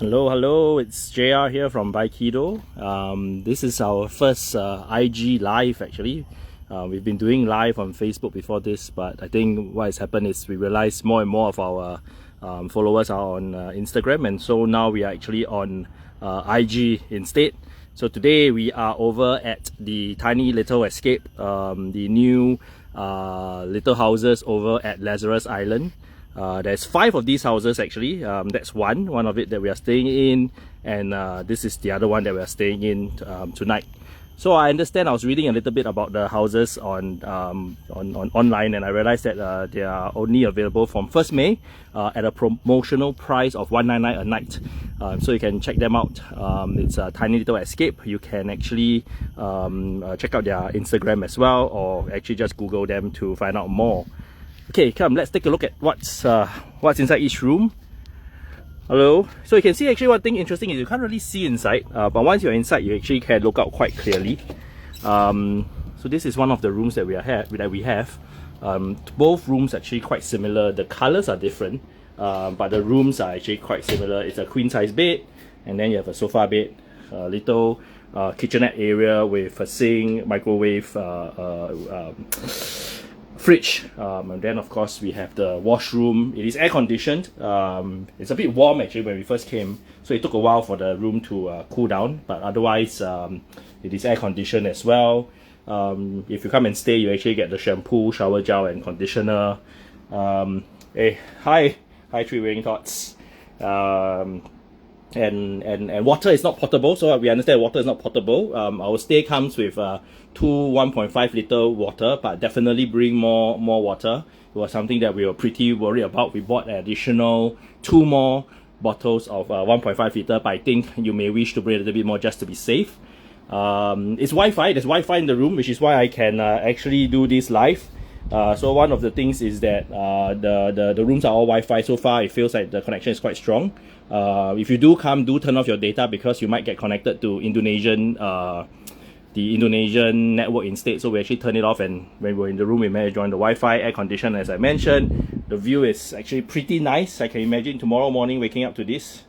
Hello, it's JR here from Bikedo. This is our first IG live actually. We've been doing live on Facebook before this, but I think what has happened is we realized more and more of our followers are on Instagram, and so now we are actually on IG instead. So today we are over at the Tiny Little Escape, the new little houses over at Lazarus Island. There's 5 of these houses actually. That's one of it that we are staying in, and this is the other one that we are staying in tonight. So I understand, I was reading a little bit about the houses on online, and I realized that they are only available from 1st May at a promotional price of $199 a night. So you can check them out. It's a Tiny Little Escape. You can actually check out their Instagram as well, or actually just Google them to find out more. Okay, come, let's take a look at what's inside each room. Hello. So you can see actually one thing interesting is you can't really see inside, but once you're inside, you actually can look out quite clearly. So this is one of the rooms that we have. Both rooms actually quite similar. The colors are different, but the rooms are actually quite similar. It's a queen size bed, and then you have a sofa bed, a little kitchenette area with a sink, microwave, fridge, and then of course we have the washroom. It is air conditioned. It's a bit warm actually when we first came, so it took a while for the room to cool down, but otherwise it is air conditioned as well. If you come and stay, you actually get the shampoo, shower gel and conditioner. Hey, hi Three Wearing Thoughts. And water is not potable, so we understand water is not potable. Our stay comes with 2 1.5 liter water, but definitely bring more water. It was something that we were pretty worried about. We bought an additional 2 more bottles of 1.5 liter, but I think you may wish to bring a little bit more just to be safe. It's Wi-Fi. There's Wi-Fi in the room, which is why I can actually do this live. So one of the things is that the rooms are all Wi-Fi. So far it feels like the connection is quite strong. If you do come, do turn off your data, because you might get connected to the Indonesian network instead. So we actually turn it off, and when we're in the room we manage to join the Wi-Fi, air condition as I mentioned. The view is actually pretty nice. I can imagine tomorrow morning waking up to this.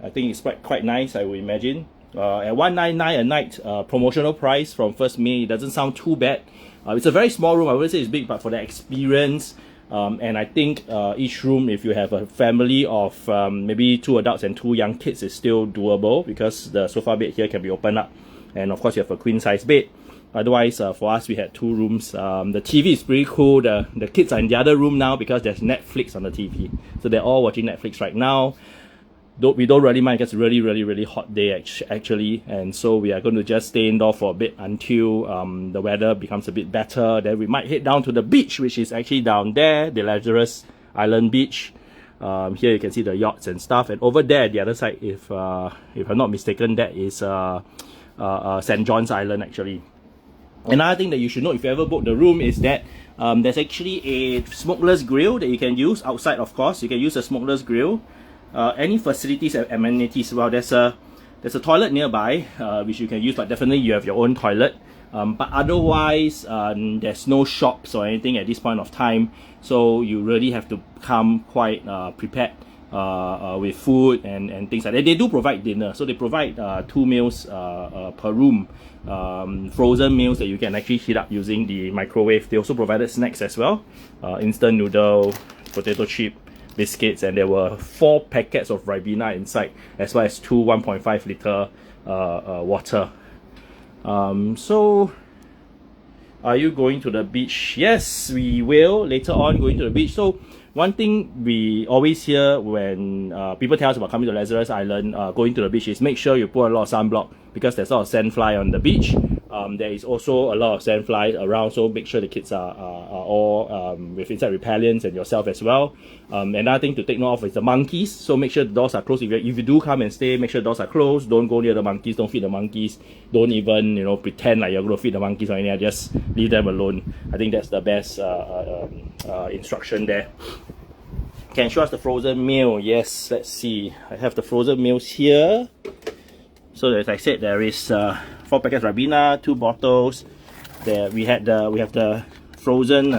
I think it's quite nice, I would imagine. At $199 a night, promotional price from 1st May, it doesn't sound too bad. It's a very small room. I wouldn't say it's big, but for the experience, and I think each room, if you have a family of maybe 2 adults and 2 young kids, is still doable, because the sofa bed here can be opened up, and of course you have a queen size bed. Otherwise, for us, we had 2 rooms. The TV is pretty cool. The kids are in the other room now because there's Netflix on the TV, so they're all watching Netflix right now. We don't really mind, because it's really hot day actually, and so we are going to just stay indoor for a bit until the weather becomes a bit better. Then we might head down to the beach, which is actually down there, the Lazarus Island beach. Here you can see the yachts and stuff, and over there the other side, if I'm not mistaken, that is St. John's Island actually. Another thing that you should know if you ever book the room is that there's actually a smokeless grill that you can use outside. Of course, you can use a smokeless grill. Any facilities and amenities, well, there's a toilet nearby which you can use, but definitely you have your own toilet. But otherwise there's no shops or anything at this point of time, so you really have to come quite prepared with food and things like that. They do provide dinner, so they provide 2 meals per room, frozen meals that you can actually heat up using the microwave. They also provided snacks as well, instant noodle, potato chip, biscuits, and there were 4 packets of Ribena inside, as well as 2 1.5 liter water. So are you going to the beach? Yes, we will later on going to the beach. So one thing we always hear when people tell us about coming to Lazarus Island, going to the beach, is make sure you put a lot of sunblock, because there's a lot of sandfly on the beach. There is also a lot of sandflies around, so make sure the kids are all with insect repellents, and yourself as well. Another thing to take note of is the monkeys, so make sure the doors are closed. If you do come and stay, make sure the doors are closed. Don't go near the monkeys, don't feed the monkeys, don't even pretend like you're going to feed the monkeys or anything. Just leave them alone. I think that's the best instruction there. Can show us the frozen meal. Yes, let's see. I have the frozen meals here. So as I said, there is 4 packets of Ribena, 2 bottles. There we have the frozen.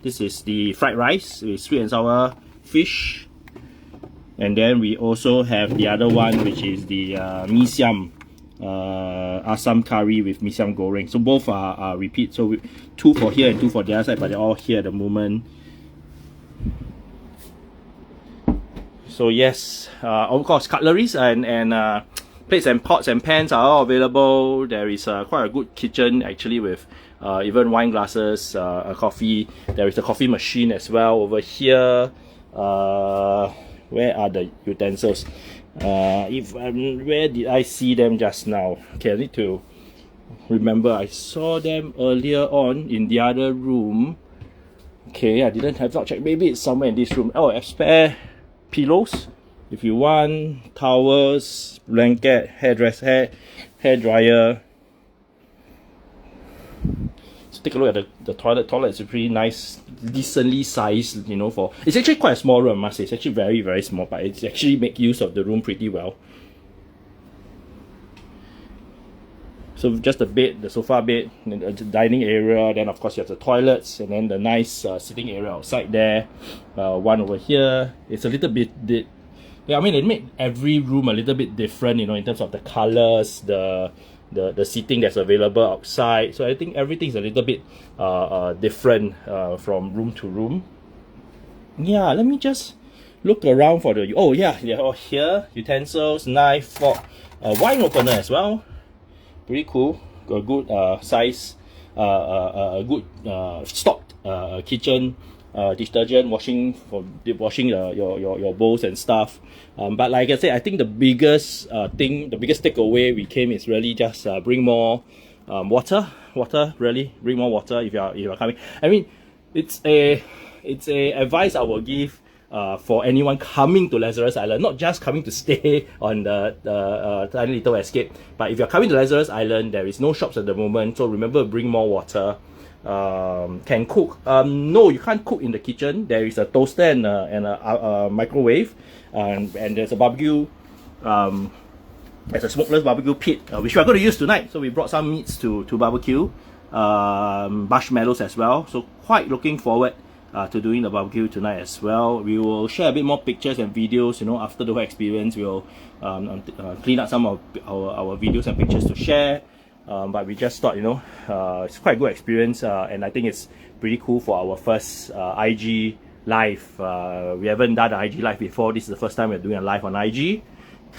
This is the fried rice with sweet and sour fish. And then we also have the other one, which is the mee siam, Assam curry with mee siam goreng. So both are repeat. So 2 for here and 2 for the other side, but they're all here at the moment. So yes, of course, cutleries and plates and pots and pans are all available. There is quite a good kitchen actually with even wine glasses, a coffee. There is a coffee machine as well over here. Where are the utensils? Where did I see them just now? Okay, I need to remember. I saw them earlier on in the other room. Okay, I didn't have not checked. Maybe it's somewhere in this room. Oh, spare pillows if you want, towels, blanket, hair dryer. So take a look at the toilet. Toilet is a pretty nice, decently sized, you know, for it's actually quite a small room, I must say. It's actually very, very small, but it's actually make use of the room pretty well. So just the bed, the sofa bed, and the dining area, then of course you have the toilets, and then the nice sitting area outside there. One over here. It's a little bit, yeah, I mean, it made every room a little bit different, you know, in terms of the colors, the seating that's available outside. So I think everything's a little bit different from room to room. Yeah, let me just look around for the, oh yeah, they're all here. Utensils, knife, fork, wine opener as well. Pretty cool. Got a good size, a good stocked kitchen, detergent, washing your bowls and stuff. But like I said, I think the biggest the biggest takeaway we came is really just bring more water. Really bring more water if you are coming. I mean, it's a advice I will give for anyone coming to Lazarus Island, not just coming to stay on the tiny little escape, but if you're coming to Lazarus Island, there is no shops at the moment, so remember, bring more water. Can cook. No, you can't cook in the kitchen. There is a toaster and a microwave, and there's a barbecue. There's a smokeless barbecue pit, which we are going to use tonight. So we brought some meats to barbecue, marshmallows as well. So quite looking forward to doing the barbecue tonight as well. We will share a bit more pictures and videos, you know, after the whole experience. We'll clean up some of our videos and pictures to share. But we just thought, you know, it's quite a good experience, and I think it's pretty cool for our first IG live. We haven't done an IG live before. This is the first time we're doing a live on IG.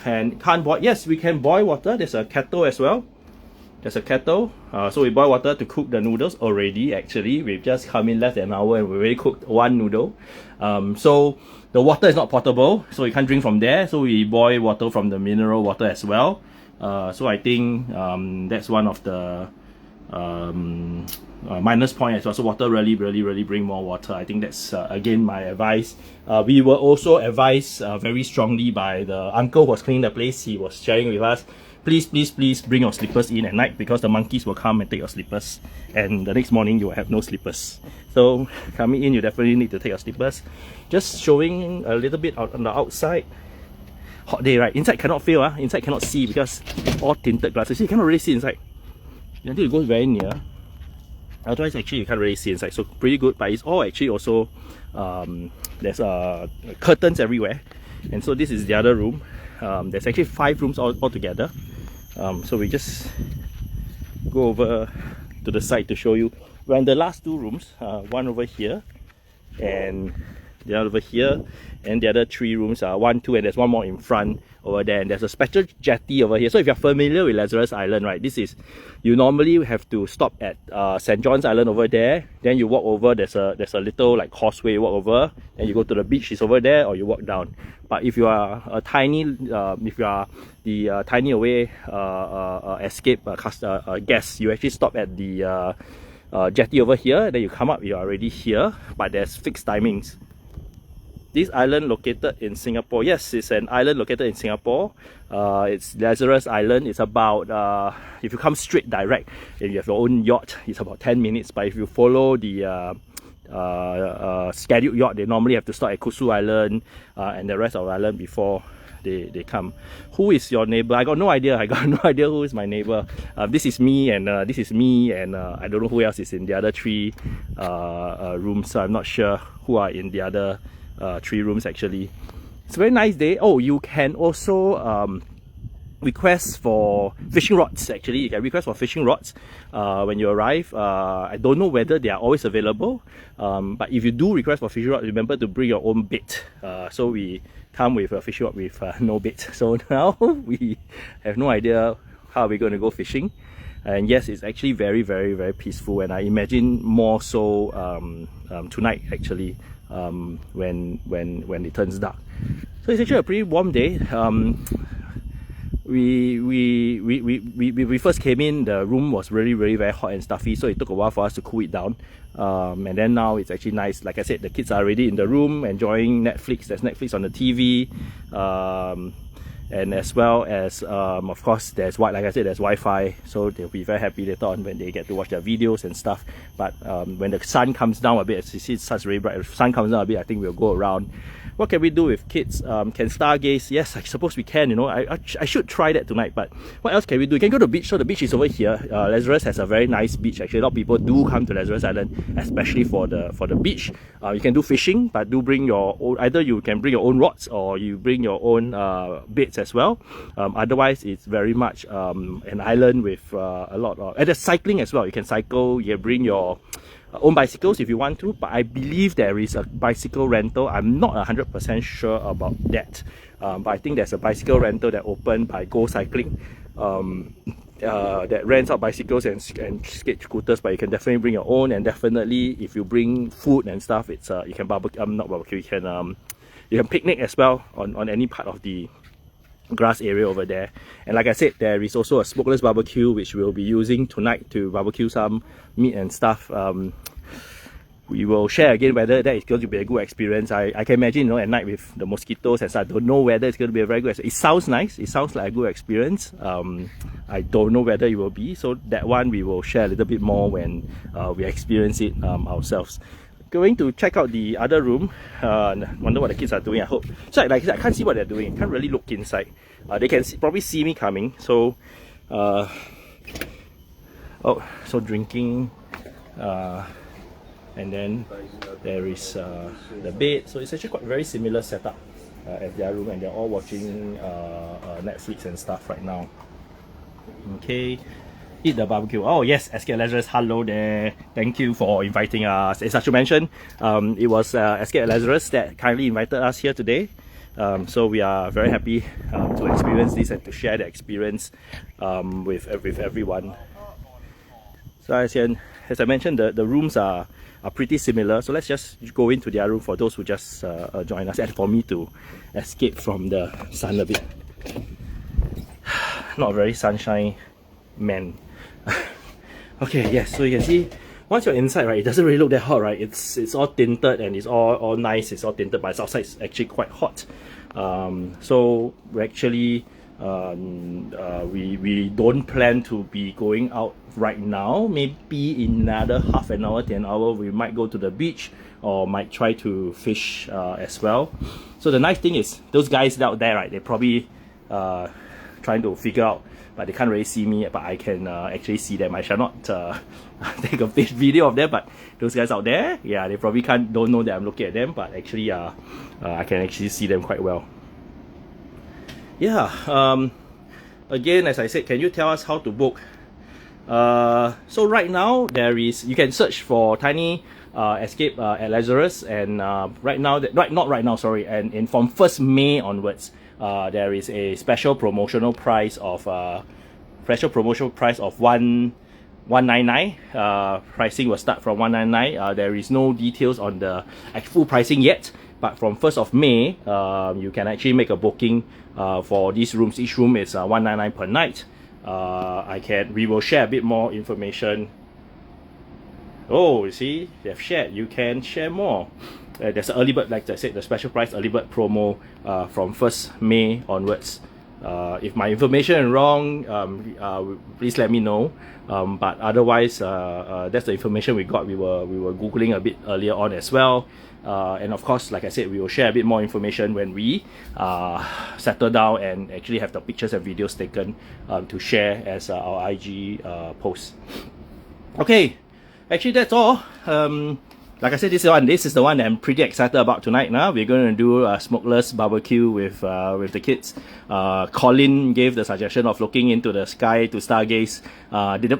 Can't boil? Yes, we can boil water. There's a kettle as well. There's a kettle. So we boil water to cook the noodles already. Actually, we've just come in less than an hour and we already cooked one noodle. So the water is not potable, so you can't drink from there. So we boil water from the mineral water as well. So I think that's one of the minus point as well. So water really bring more water. I think that's again my advice. We were also advised very strongly by the uncle who was cleaning the place. He was sharing with us, please bring your slippers in at night, because the monkeys will come and take your slippers, and the next morning you will have no slippers. So coming in, you definitely need to take your slippers. Just showing a little bit out on the outside. Hot day, right? Inside cannot feel, inside cannot see because all tinted glasses. You cannot really see inside until you go very near. Otherwise, actually, you can't really see inside. So pretty good, but it's all actually also there's curtains everywhere, and so this is the other room. There's actually 5 rooms all together. So we just go over to the side to show you. We're in the last 2 rooms. One over here, and the other over here, and the other 3 rooms are 1, 2, and there's one more in front over there, and there's a special jetty over here. So if you're familiar with Lazarus Island, right, this is, you normally have to stop at St. John's Island over there, then you walk over, there's a little like causeway, walk over, and you go to the beach, is over there, or you walk down. But if you are a tiny, if you are the tiny away escape guest, you actually stop at the jetty over here, then you come up, you're already here, but there's fixed timings. This island located in Singapore, yes, it's an island located in Singapore. It's Lazarus Island. It's about, if you come straight direct and you have your own yacht, it's about 10 minutes. But if you follow the scheduled yacht, they normally have to stop at Kusu Island and the rest of the island before they come. Who is your neighbor? I got no idea. I got no idea who is my neighbor. This is me, and this is me, and I don't know who else is in the other 3 rooms. So I'm not sure who are in the other 3 rooms actually. it's a very nice day. Oh, you can also request for fishing rods. Actually, you can request for fishing rods when you arrive. I don't know whether they are always available, but if you do request for fishing rod, remember to bring your own bait. So we come with a fishing rod with no bait. So now we have no idea how we're going to go fishing. And yes, it's actually very, very, very peaceful, and I imagine more so tonight actually, when it turns dark. So it's actually a pretty warm day. We first came in, the room was really very hot and stuffy, so it took a while for us to cool it down. And then now it's actually nice. Like I said, the kids are already in the room enjoying Netflix. There's Netflix on the TV, and as well as of course there's like I said, there's Wi-Fi, so they'll be very happy later on when they get to watch their videos and stuff. But when the sun comes down a bit, as you see, it starts really bright. If the sun comes down a bit, I think we'll go around. What can we do with kids? Can stargaze? Yes, I suppose we can. You know, I should try that tonight. But what else can we do? We can go to the beach. So the beach is over here. Lazarus has a very nice beach. Actually, a lot of people do come to Lazarus Island, especially for the beach. You can do fishing, but do bring your own. Either you can bring your own rods or you bring your own baits as well. Otherwise, it's very much an island with a lot of. And there's cycling as well. You can cycle. You can bring your own bicycles if you want to, but I believe there is a bicycle rental. I'm not 100% sure about that, but I think there's a bicycle rental that opened by Go Cycling that rents out bicycles and skate scooters, but you can definitely bring your own. And definitely if you bring food and stuff, it's you can barbecue, not barbecue, you can picnic as well on any part of the grass area over there. And like I said, there is also a smokeless barbecue which we'll be using tonight to barbecue some meat and stuff. We will share again whether that is going to be a good experience. I can imagine, you know, at night with the mosquitoes and stuff, I don't know whether it's going to be a very good experience. It sounds nice, it sounds like a good experience. I don't know whether it will be, so that one we will share a little bit more when we experience it ourselves. Going to check out the other room. Wonder what the kids are doing, I hope. So like I said, I can't see what they're doing. I can't really look inside. They can probably see me coming. So, so drinking. And then there is the bed. So it's actually quite very similar setup as their room, and they're all watching Netflix and stuff right now. Okay. Eat the barbecue. Oh yes, Escape Lazarus, hello there. Thank you for inviting us. As Sachu mentioned, it was Escape Lazarus that kindly invited us here today. So we are very happy to experience this and to share the experience with everyone. So as I mentioned, the rooms are pretty similar. So let's just go into their room for those who just join us, and for me to escape from the sun a bit. Not very sunshine man. Okay, yes, so you can see once you're inside, right, it doesn't really look that hot, right? It's all tinted and it's all nice, it's all tinted, but outside it's actually quite hot. So we actually we don't plan to be going out right now. Maybe in another half an hour to an hour we might go to the beach or might try to fish as well. So the nice thing is those guys out there, right, they're probably trying to figure out, but they can't really see me, but I can actually see them. I shall not take a video of them, but those guys out there, yeah, they probably don't know that I'm looking at them, but actually I can actually see them quite well. Yeah, again, as I said, can you tell us how to book? So right now you can search for Tiny Escape at Lazarus, and right now, and from 1st May onwards, there is a special promotional price of $199. Pricing will start from $199. There is no details on the full pricing yet, but from 1st of May, you can actually make a booking for these rooms. Each room is $199 per night. We will share a bit more information. Oh, you see, they've shared. You can share more. There's an early bird, like I said, the special price early bird promo from 1st May onwards. If my information is wrong, please let me know. But otherwise, that's the information we got. We were googling a bit earlier on as well. And of course, like I said, we will share a bit more information when we settle down and actually have the pictures and videos taken to share as our IG posts. Okay, actually that's all. like I said, this is the one that I'm pretty excited about tonight. Now we're going to do a smokeless barbecue with the kids. Colin gave the suggestion of looking into the sky to stargaze.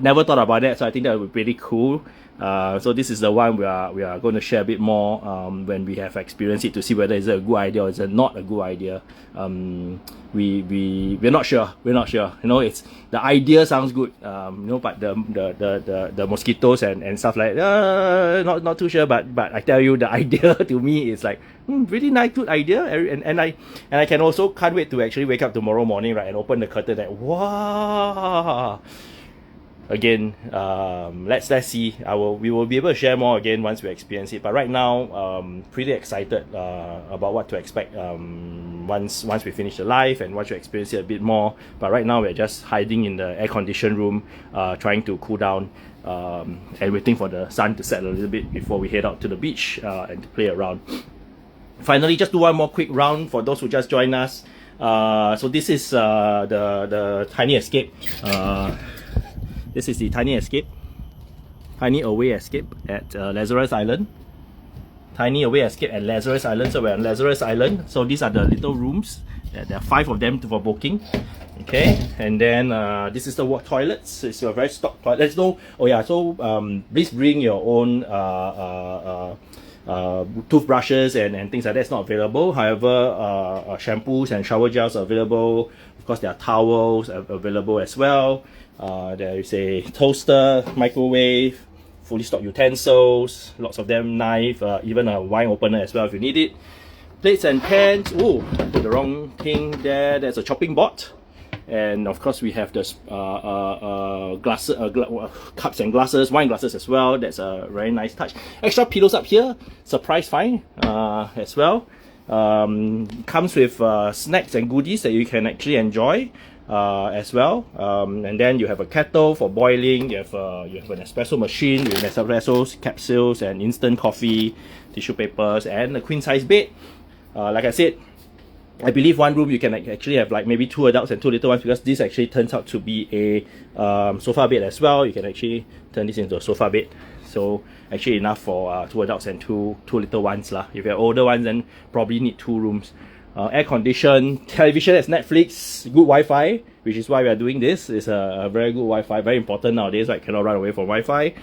Never thought about that, so I think that would be pretty cool. So this is the one we are going to share a bit more when we have experienced it, to see whether it's a good idea or is it not a good idea. We're not sure. We're not sure. You know, it's the idea sounds good. You know, but the mosquitoes and stuff like not too sure. But I tell you, the idea to me is like really nice, good idea. And I can also can't wait to actually wake up tomorrow morning, right, and open the curtain. Like, wow. Again, let's see. We will be able to share more again once we experience it. But right now, pretty excited about what to expect once we finish the live and once we experience it a bit more. But right now, we're just hiding in the air-conditioned room, trying to cool down and waiting for the sun to set a little bit before we head out to the beach and to play around. Finally, just do one more quick round for those who just joined us. So this is the tiny escape. This is the tiny away escape at Lazarus Island. Tiny away escape at Lazarus Island. So we're on Lazarus Island. So these are the little rooms. There are 5 of them for booking. Okay, and then this is the toilets. It's a very stock toilet. There's no. Oh yeah. So please bring your own toothbrushes and things like that. It's not available. However, shampoos and shower gels are available. Of course, there are towels available as well. There is a toaster, microwave, fully stocked utensils, lots of them, knife, even a wine opener as well if you need it. Plates and pans. Oh, I put the wrong thing there. There's a chopping board. And of course, we have the cups and glasses, wine glasses as well. That's a very nice touch. Extra pillows up here, surprise find as well. Comes with snacks and goodies that you can actually enjoy as well. And then you have a kettle for boiling. You have an espresso machine with espresso capsules and instant coffee, tissue papers, and a queen size bed. Like I said, I believe one room you can actually have like maybe 2 adults and 2 little ones, because this actually turns out to be a sofa bed as well. You can actually turn this into a sofa bed. So actually enough for 2 adults and two little ones lah. If you're older ones, then probably need 2 rooms. Air conditioned, television has Netflix, good Wi-Fi, which is why we are doing this. It's a very good Wi-Fi, very important nowadays, right? Cannot run away from Wi-Fi.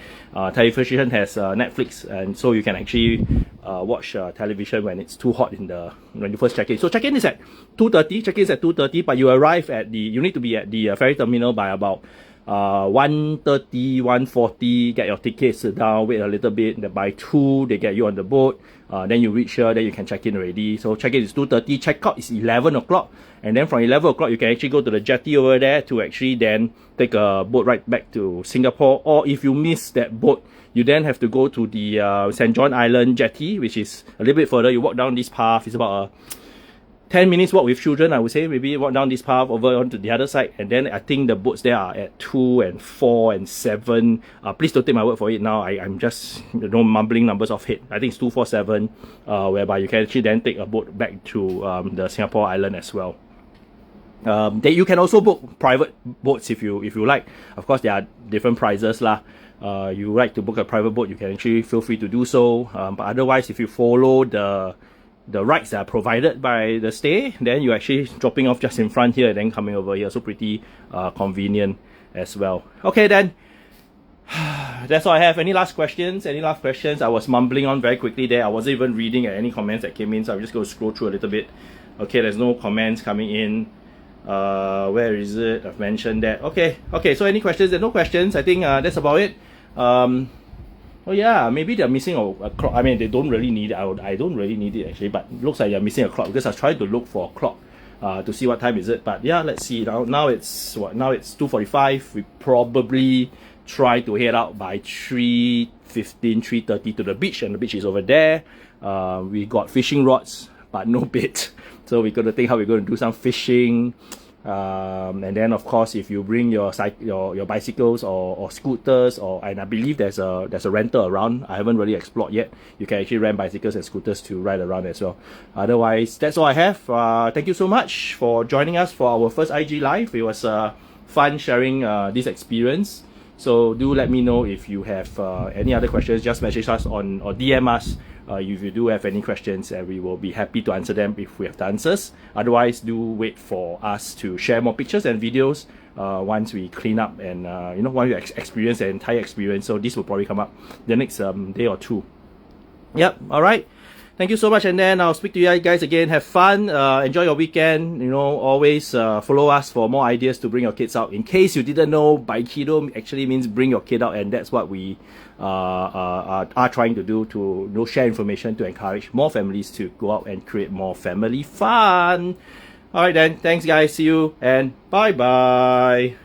Television has Netflix, and so you can actually watch television when it's too hot when you first check in. So check-in is at 2:30. Check-in is at 2:30, but you arrive you need to be at the ferry terminal by about 1:30, 1:40, get your tickets, sit down, wait a little bit. By 2, they get you on the boat. Then you reach here, then you can check in already. So check in is 2:30, check out is 11 o'clock. And then from 11 o'clock, you can actually go to the jetty over there to actually then take a boat right back to Singapore. Or if you miss that boat, you then have to go to the St. John Island jetty, which is a little bit further. You walk down this path, it's about a 10 minutes walk with children, I would say. Maybe walk down this path over onto the other side, and then I think the boats there are at 2 and 4 and 7. Please don't take my word for it now. I'm just mumbling numbers off head. I think it's 2, 4, 7, whereby you can actually then take a boat back to the Singapore Island as well. You can also book private boats if you like. Of course, there are different prices lah. You like to book a private boat, you can actually feel free to do so. But otherwise, if you follow the rides that are provided by the stay, then you're actually dropping off just in front here and then coming over here. So pretty convenient as well. Okay then, that's all I have. Any last questions? I was mumbling on very quickly there. I wasn't even reading any comments that came in, so I'm just going to scroll through a little bit. Okay, there's no comments coming in. Where is it? I've mentioned that. Okay, so any questions? There's no questions. I think that's about it. Oh yeah, maybe they're missing a clock. I mean, they don't really need it. I don't really need it actually, but it looks like they're missing a clock, because I was trying to look for a clock to see what time is it. But yeah, let's see. Now it's what? Now it's 2:45. We probably try to head out by 3:15, 3:30 to the beach, and the beach is over there. We got fishing rods, but no bait. So we're gonna think how we're gonna do some fishing. And then of course, if you bring your bicycles or scooters, and I believe there's a rental around. I haven't really explored yet. You can actually rent bicycles and scooters to ride around as well. Otherwise, that's all I have. Thank you so much for joining us for our first IG live. It was fun sharing this experience. So do let me know if you have any other questions. Just message us on or DM us if you do have any questions, and we will be happy to answer them if we have the answers. Otherwise, do wait for us to share more pictures and videos once we clean up and once we experience the entire experience. So this will probably come up the next day or two. Yep. All right. Thank you so much, and then I'll speak to you guys again. Have fun, enjoy your weekend. Always follow us for more ideas to bring your kids out. In case you didn't know, Baikido actually means bring your kid out, and that's what we are trying to do, to share information to encourage more families to go out and create more family fun. All right then, thanks guys, see you and bye bye.